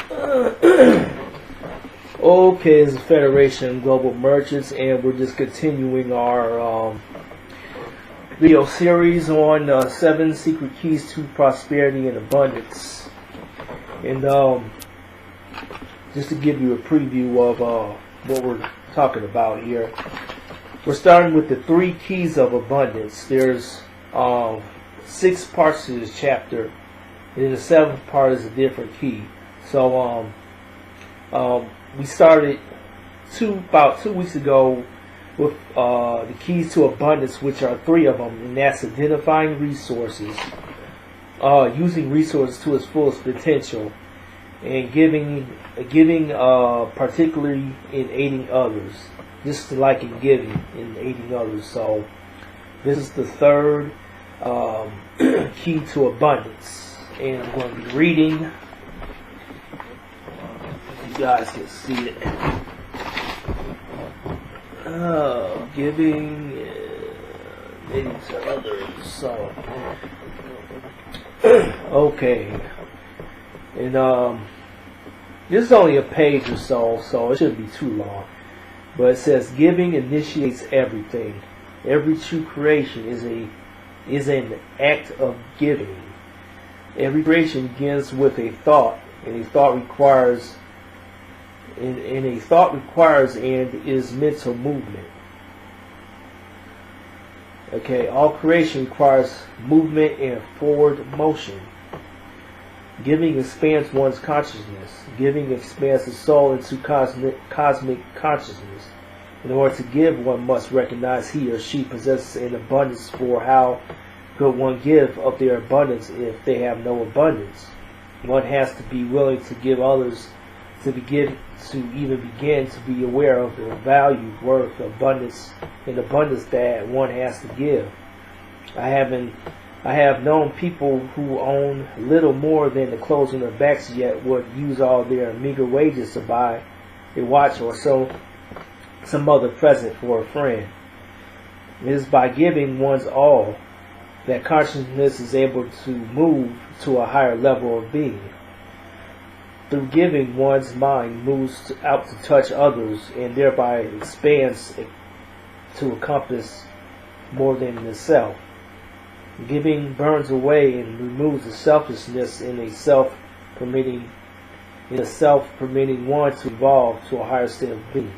Okay, it's the Federation of Global Merchants, and we're just continuing our video series on 7 secret keys to prosperity and abundance. And just to give you a preview of what we're talking about here, we're starting with the 3 keys of abundance. There's 6 parts to this chapter, and then the 7th part is a different key. So we started about 2 weeks ago with the keys to abundance, which are 3 of them, and that's identifying resources, using resources to its fullest potential, and giving, particularly in aiding others, just like in giving and aiding others. So this is the 3rd key to abundance, and I'm going to be reading. You guys can see it. Giving maybe to others. So okay, and this is only a page or so it shouldn't be too long. But it says giving initiates everything. Every true creation is an act of giving. Every creation begins with a thought, and a thought requires and is mental movement. Okay, all creation requires movement and forward motion. Giving expands one's consciousness. Giving expands the soul into cosmic consciousness. In order to give, one must recognize he or she possesses an abundance, for how could one give of their abundance if they have no abundance? One has to be willing to give others to even begin to be aware of the value, worth, abundance that one has to give. I have known people who own little more than the clothes on their backs, yet would use all their meager wages to buy a watch or some other present for a friend. It is by giving one's all that consciousness is able to move to a higher level of being. Through giving, one's mind moves out to touch others and thereby expands to encompass more than itself. Giving burns away and removes the selfishness in a self-permitting one to evolve to a higher state of being.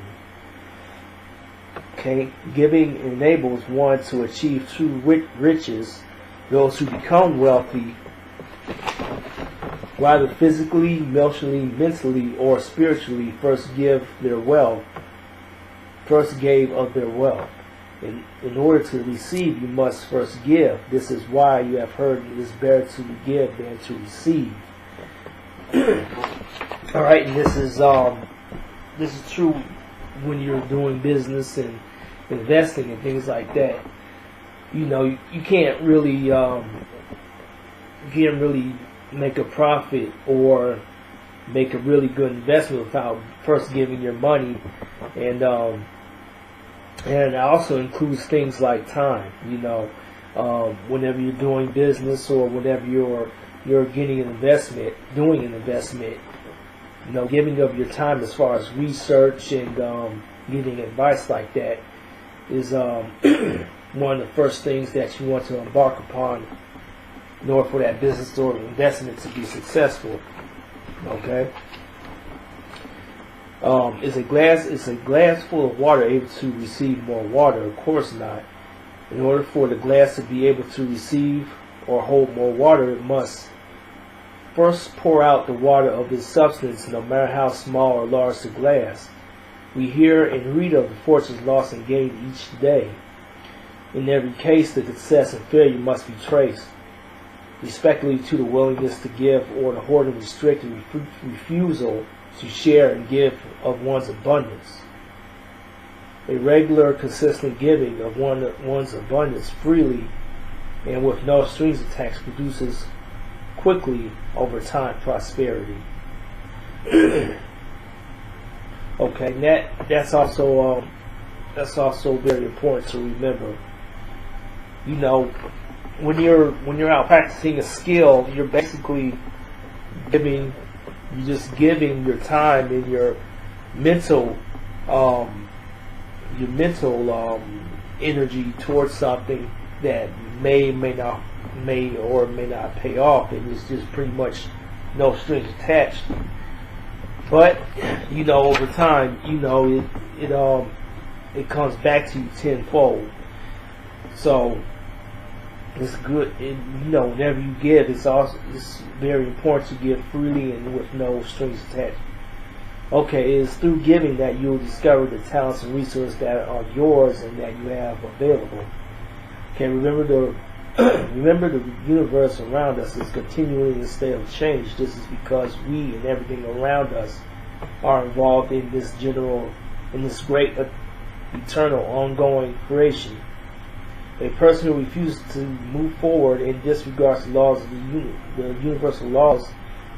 Okay, giving enables one to achieve true riches. Those who become wealthy, whether physically, emotionally, mentally, or spiritually, first gave of their wealth. In order to receive, you must first give. This is why you have heard it is better to give than to receive. All right, and this is true when you're doing business and investing and things like that. You know, you can't really make a profit or make a really good investment without first giving your money, and it also includes things like time. You know, whenever you're doing business or whenever you're doing an investment, you know, giving of your time as far as research and getting advice like that is one of the first things that you want to embark upon in order for that business or investment to be successful. Okay. Is a glass full of water able to receive more water? Of course not. In order for the glass to be able to receive or hold more water, it must first pour out the water of its substance, no matter how small or large the glass. We hear and read of the fortunes lost and gained each day. In every case, the success and failure must be traced, respectively, to the willingness to give or the hoarding, restricted refusal to share and give of one's abundance. A regular, consistent giving of one's abundance freely and with no strings attached produces quickly over time prosperity. Okay, that's also very important to remember. You know, when you're out practicing a skill, you're basically giving You're just giving your time and your mental energy towards something that may or may not pay off, and it's just pretty much no strings attached. But over time, it comes back to you tenfold. So it's good, and whenever you give, it's very important to give freely and with no strings attached. Okay, it is through giving that you'll discover the talents and resources that are yours and that you have available. Okay, remember the universe around us is continually in a state of change. This is because we and everything around us are involved in this great, eternal, ongoing creation. A person who refuses to move forward and disregards the laws of the universal laws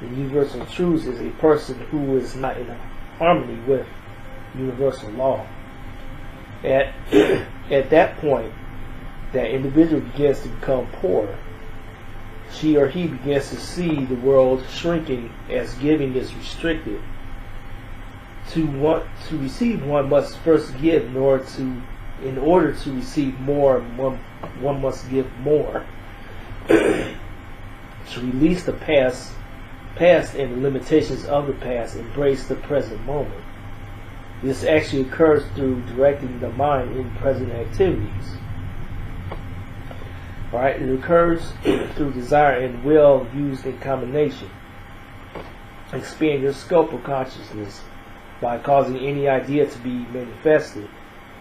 and universal truths is a person who is not in harmony with universal law. At that point, that individual begins to become poor. She or he begins to see the world shrinking as giving is restricted. To receive, one must first give. In order to receive more, one must give more. To release the past and the limitations of the past, embrace the present moment. This actually occurs through directing the mind in present activities. Alright, it occurs through desire and will used in combination. Expand your scope of consciousness by causing any idea to be manifested.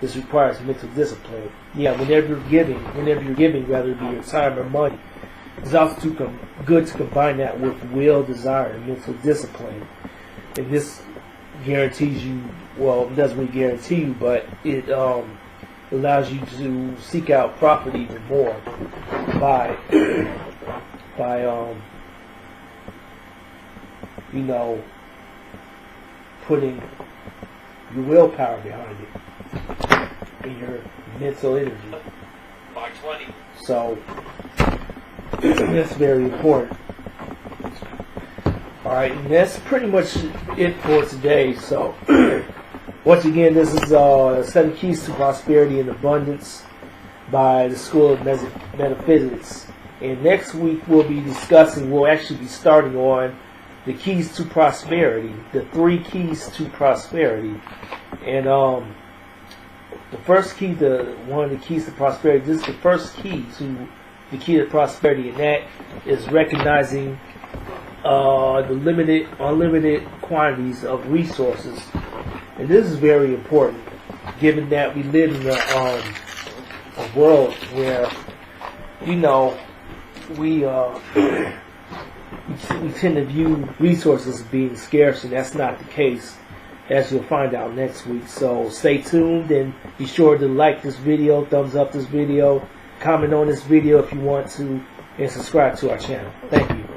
This requires mental discipline. Yeah, whenever you're giving, whether it be your time or money, it's also good to combine that with will, desire, and mental discipline. And this guarantees you, well, it doesn't really guarantee you, but it allows you to seek out profit even more by putting your willpower behind it and your mental energy. So that's very important. Alright, and that's pretty much it for today. So once again, this is 7 Keys to Prosperity and Abundance by the School of Metaphysics. And next week we'll actually be starting on the keys to prosperity, the 3 keys to prosperity. And the first key, one of the keys to prosperity, this is the first key to the key to prosperity, and that is recognizing the unlimited quantities of resources. And this is very important, given that we live in a world where we tend to view resources as being scarce, and that's not the case, as you'll find out next week. So stay tuned and be sure to like this video, thumbs up this video, comment on this video if you want to, and subscribe to our channel. Thank you.